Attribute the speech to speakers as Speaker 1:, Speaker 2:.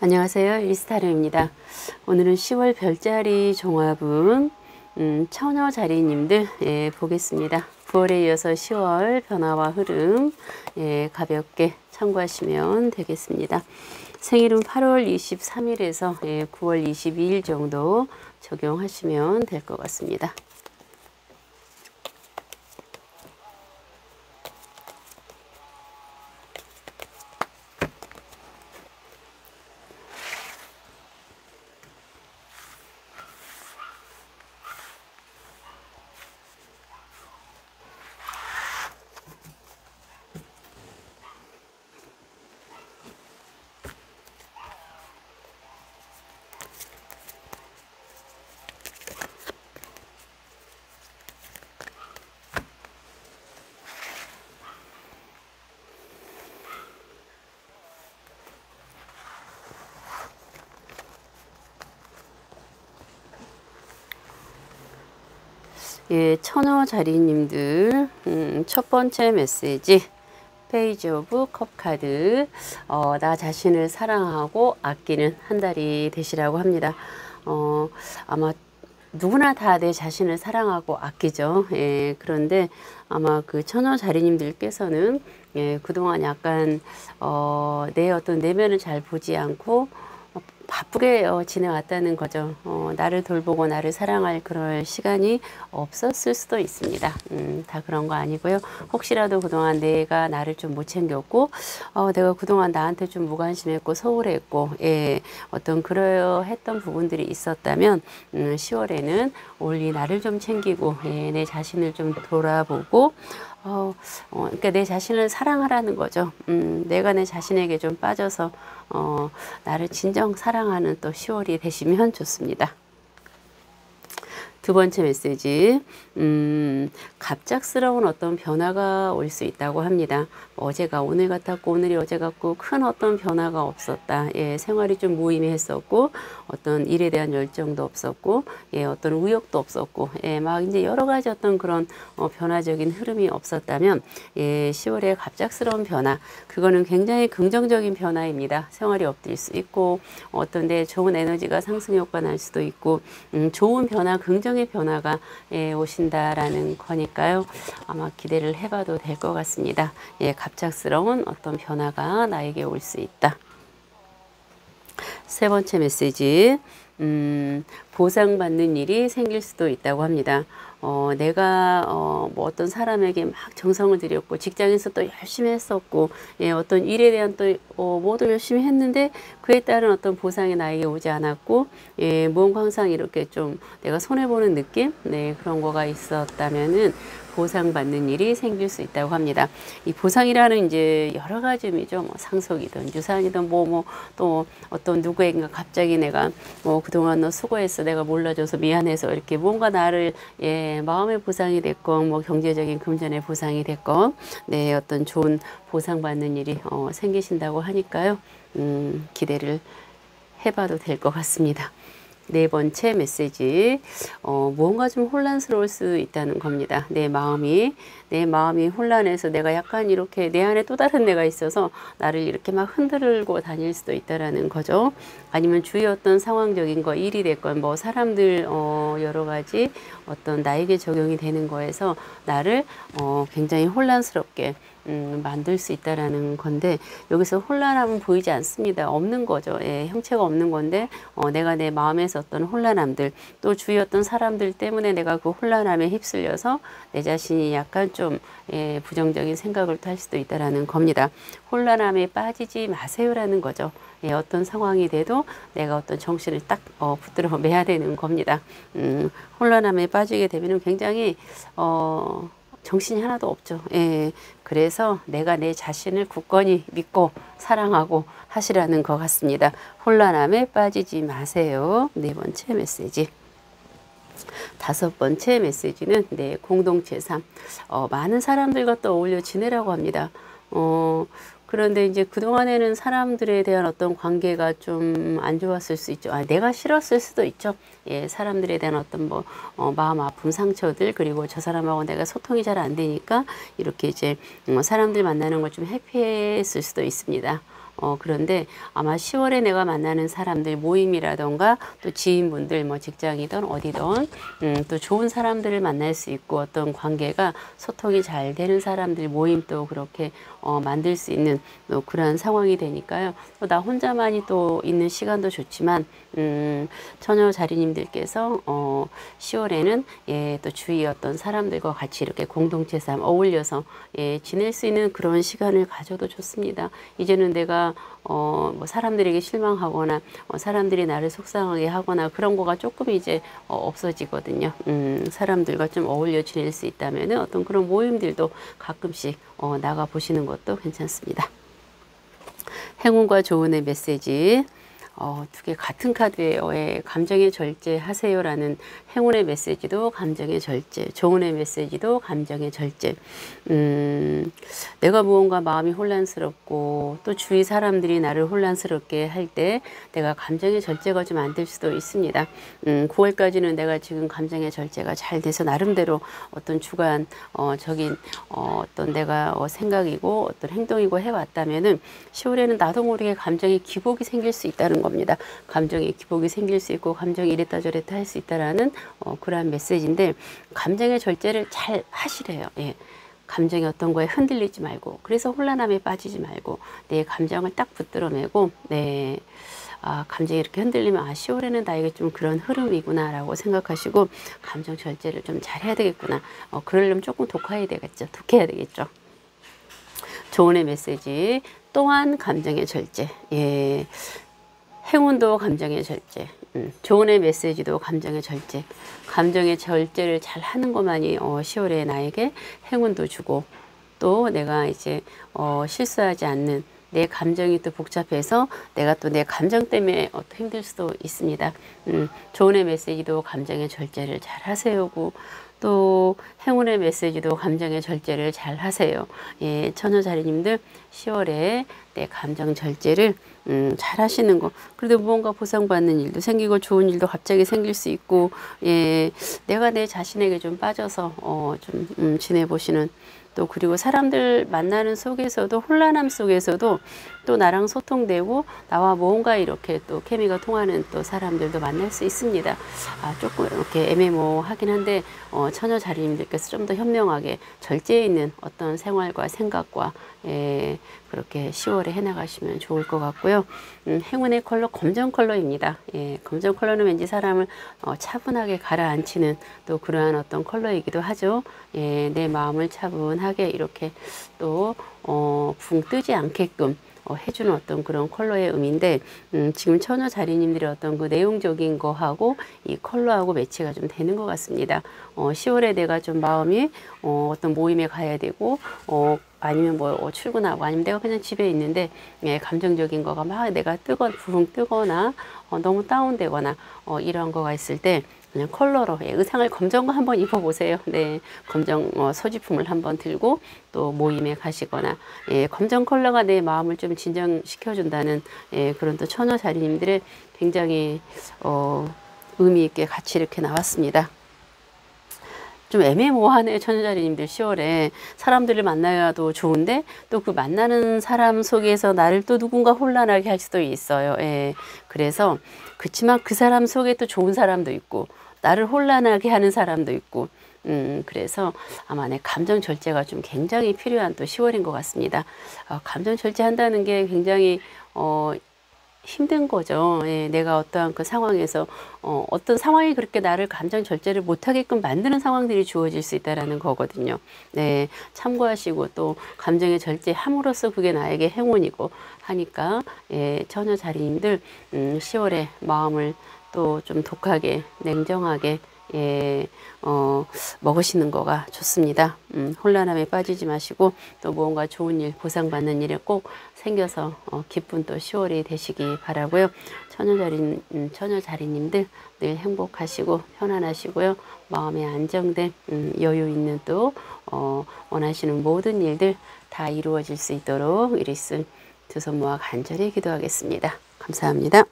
Speaker 1: 안녕하세요. 리스타르입니다. 오늘은 10월 별자리 종합은 처녀자리님들 보겠습니다. 9월에 이어서 10월 변화와 흐름 가볍게 참고하시면 되겠습니다. 생일은 8월 23일에서 9월 22일 정도 적용하시면 될 것 같습니다. 처녀자리님들 첫 번째 메시지 페이지 오브 컵 카드 나 자신을 사랑하고 아끼는 한 달이 되시라고 합니다. 아마 누구나 다 내 자신을 사랑하고 아끼죠. 그런데 아마 그 처녀자리님들께서는 그동안 약간 내 어떤 내면을 잘 보지 않고 바쁘게 지내왔다는 거죠. 나를 돌보고 나를 사랑할 그럴 시간이 없었을 수도 있습니다. 다 그런 거 아니고요. 혹시라도 그동안 내가 나를 좀 못 챙겼고 내가 그동안 나한테 좀 무관심했고 소홀했고 어떤 그러했던 부분들이 있었다면 10월에는 올리 나를 좀 챙기고 내 자신을 좀 돌아보고 그러니까 내 자신을 사랑하라는 거죠. 내가 내 자신에게 좀 빠져서 나를 진정 사랑하는 또 10월이 되시면 좋습니다. 두 번째 메시지, 갑작스러운 어떤 변화가 올 수 있다고 합니다. 어제가 오늘 같았고 오늘이 어제 같고 큰 어떤 변화가 없었다. 생활이 좀 무의미했었고 어떤 일에 대한 열정도 없었고 어떤 의욕도 없었고 막 이제 여러 가지 어떤 그런 변화적인 흐름이 없었다면 10월에 갑작스러운 변화, 그거는 굉장히 긍정적인 변화입니다. 생활이 엎드릴 수 있고 어떤 데 좋은 에너지가 상승 효과 날 수도 있고 좋은 변화, 긍정의 변화가 오신다라는 거니까요. 아마 기대를 해봐도 될 것 같습니다. 갑작스러운 어떤 변화가 나에게 올 수 있다. 세 번째 메시지, 보상받는 일이 생길 수도 있다고 합니다. 내가 뭐 어떤 사람에게 막 정성을 들였고 직장에서 또 열심히 했었고 어떤 일에 대한 또 모두 열심히 했는데 그에 따른 어떤 보상이 나에게 오지 않았고 뭔가 항상 이렇게 좀 내가 손해보는 느낌 그런 거가 있었다면은 보상받는 일이 생길 수 있다고 합니다. 이 보상이라는 이제 여러 가지 의미죠. 뭐 상속이든 유산이든 뭐 또 어떤 누구에게 갑자기 내가 그동안 너 수고했어, 내가 몰라줘서 미안해서 이렇게 뭔가 나를 마음의 보상이 됐건 뭐 경제적인 금전의 보상이 됐건 어떤 좋은 보상받는 일이 생기신다고 하니까요. 기대를 해봐도 될 것 같습니다. 네 번째 메시지, 무언가 좀 혼란스러울 수 있다는 겁니다. 내 마음이 혼란해서 내가 약간 이렇게 내 안에 또 다른 내가 있어서 나를 이렇게 막 흔들고 다닐 수도 있다라는 거죠. 아니면 주위 어떤 상황적인 거, 일이 됐건 뭐 사람들 여러 가지 어떤 나에게 적용이 되는 거에서 나를 굉장히 혼란스럽게 만들 수 있다라는 건데, 여기서 혼란함은 보이지 않습니다. 없는 거죠. 형체가 없는 건데 내가 내 마음에서 어떤 혼란함들, 또 주위 어떤 사람들 때문에 내가 그 혼란함에 휩쓸려서 내 자신이 약간 좀 부정적인 생각을 할 수도 있다라는 겁니다. 혼란함에 빠지지 마세요라는 거죠. 어떤 상황이 돼도 내가 어떤 정신을 딱 붙들어 매야 되는 겁니다. 혼란함에 빠지게 되면 굉장히 정신이 하나도 없죠. 그래서 내가 내 자신을 굳건히 믿고 사랑하고 하시라는 것 같습니다. 혼란함에 빠지지 마세요. 네 번째 메시지. 다섯 번째 메시지는 공동체 삶. 많은 사람들과 또 어울려 지내라고 합니다. 그런데 이제 그동안에는 사람들에 대한 어떤 관계가 좀 안 좋았을 수 있죠. 내가 싫었을 수도 있죠. 사람들에 대한 어떤 마음 아픔, 상처들, 그리고 저 사람하고 내가 소통이 잘 안 되니까 이렇게 이제 사람들 만나는 걸 좀 회피했을 수도 있습니다. 그런데 아마 10월에 내가 만나는 사람들 모임이라던가 또 지인분들 뭐 직장이든 어디든 또 좋은 사람들을 만날 수 있고 어떤 관계가 소통이 잘 되는 사람들 모임도 그렇게 만들 수 있는 또 그러한 상황이 되니까요. 또 나 혼자만이 또 있는 시간도 좋지만 처녀 자리님들께서 10월에는 예, 또 주위 어떤 사람들과 같이 이렇게 공동체 삶 어울려서 예, 지낼 수 있는 그런 시간을 가져도 좋습니다. 이제는 내가 뭐 사람들에게 실망하거나 사람들이 나를 속상하게 하거나 그런 거가 조금 이제 없어지거든요. 사람들과 좀 어울려 지낼 수 있다면은 어떤 그런 모임들도 가끔씩 나가 보시는 것도 괜찮습니다. 행운과 조언의 메시지. 두 개 같은 카드예요. 예, 감정의 절제 하세요라는 행운의 메시지도 감정의 절제, 조언의 메시지도 감정의 절제. 내가 무언가 마음이 혼란스럽고 또 주위 사람들이 나를 혼란스럽게 할 때 내가 감정의 절제가 좀 안 될 수도 있습니다. 9월까지는 내가 지금 감정의 절제가 잘 돼서 나름대로 어떤 주관적인 어떤 내가 생각이고 어떤 행동이고 해왔다면은 10월에는 나도 모르게 감정의 기복이 생길 수 있다는 겁니다. 감정의 기복이 생길 수 있고 감정이 이랬다 저랬다 할 수 있다라는 그러한 메시지인데 감정의 절제를 잘 하시래요. 예. 감정이 어떤 거에 흔들리지 말고 그래서 혼란함에 빠지지 말고 내 감정을 딱 붙들어매고 네. 감정이 이렇게 흔들리면 10월에는 나에게 좀 그런 흐름이구나 라고 생각하시고 감정 절제를 좀 잘해야 되겠구나. 그러려면 조금 독해야 되겠죠. 조언의 메시지 또한 감정의 절제. 예. 행운도 감정의 절제, 조언의 메시지도 감정의 절제. 감정의 절제를 잘 하는 것만이 10월에 나에게 행운도 주고 또 내가 이제 실수하지 않는 내 감정이 또 복잡해서 내가 또 내 감정 때문에 힘들 수도 있습니다. 조언의 메시지도 감정의 절제를 잘 하세요고 또 행운의 메시지도 감정의 절제를 잘 하세요. 예, 처녀자리님들 10월에 내 감정 절제를 잘 하시는 거. 그래도 무언가 보상받는 일도 생기고 좋은 일도 갑자기 생길 수 있고 예, 내가 내 자신에게 좀 빠져서 좀 지내보시는 또 그리고 사람들 만나는 속에서도 혼란함 속에서도 또 나랑 소통되고 나와 뭔가 이렇게 또 케미가 통하는 또 사람들도 만날 수 있습니다. 조금 이렇게 애매모호하긴 한데 처녀 자리님들께서 좀 더 현명하게 절제에 있는 어떤 생활과 생각과 그렇게 10월에 해나가시면 좋을 것 같고요. 행운의 컬러 검정 컬러입니다. 예, 검정 컬러는 왠지 사람을 차분하게 가라앉히는 또 그러한 어떤 컬러이기도 하죠. 예, 내 마음을 차분하게 이렇게 또 붕 뜨지 않게끔 해주는 어떤 그런 컬러의 의미인데 지금 처녀 자리님들의 어떤 그 내용적인 거하고 이 컬러하고 매치가 좀 되는 것 같습니다. 10월에 내가 좀 마음이 어떤 모임에 가야 되고 아니면 뭐 출근하고 아니면 내가 그냥 집에 있는데 예, 감정적인 거가 막 내가 부흥 뜨거나 너무 다운되거나 이런 거가 있을 때 그냥 컬러로 의상을 검정 거 한번 입어보세요. 네, 검정 소지품을 한번 들고 또 모임에 가시거나 검정 컬러가 내 마음을 좀 진정시켜준다는 그런 또 처녀 자리님들의 굉장히 의미 있게 같이 이렇게 나왔습니다. 좀 애매모호하네요. 처녀자리님들 10월에 사람들을 만나야도 좋은데 또 그 만나는 사람 속에서 나를 또 누군가 혼란하게 할 수도 있어요. 예. 그래서 그렇지만 그 사람 속에 또 좋은 사람도 있고 나를 혼란하게 하는 사람도 있고 그래서 아마 내 감정 절제가 좀 굉장히 필요한 또 10월인 것 같습니다. 감정 절제한다는 게 굉장히 힘든 거죠. 예, 내가 어떠한 그 상황에서 어떤 상황이 그렇게 나를 감정 절제를 못하게끔 만드는 상황들이 주어질 수 있다라는 거거든요. 네, 참고하시고 또 감정의 절제함으로써 그게 나에게 행운이고 하니까 처녀 자리님들 10월에 마음을 또 좀 독하게 냉정하게 먹으시는 거가 좋습니다. 혼란함에 빠지지 마시고 또 무언가 좋은 일, 보상받는 일이 꼭 생겨서 기쁜 또 10월이 되시기 바라고요. 처녀 자리님들 늘 행복하시고 편안하시고요. 마음에 안정된 여유 있는 또 원하시는 모든 일들 다 이루어질 수 있도록 이리씀 두 손 모아 간절히 기도하겠습니다. 감사합니다.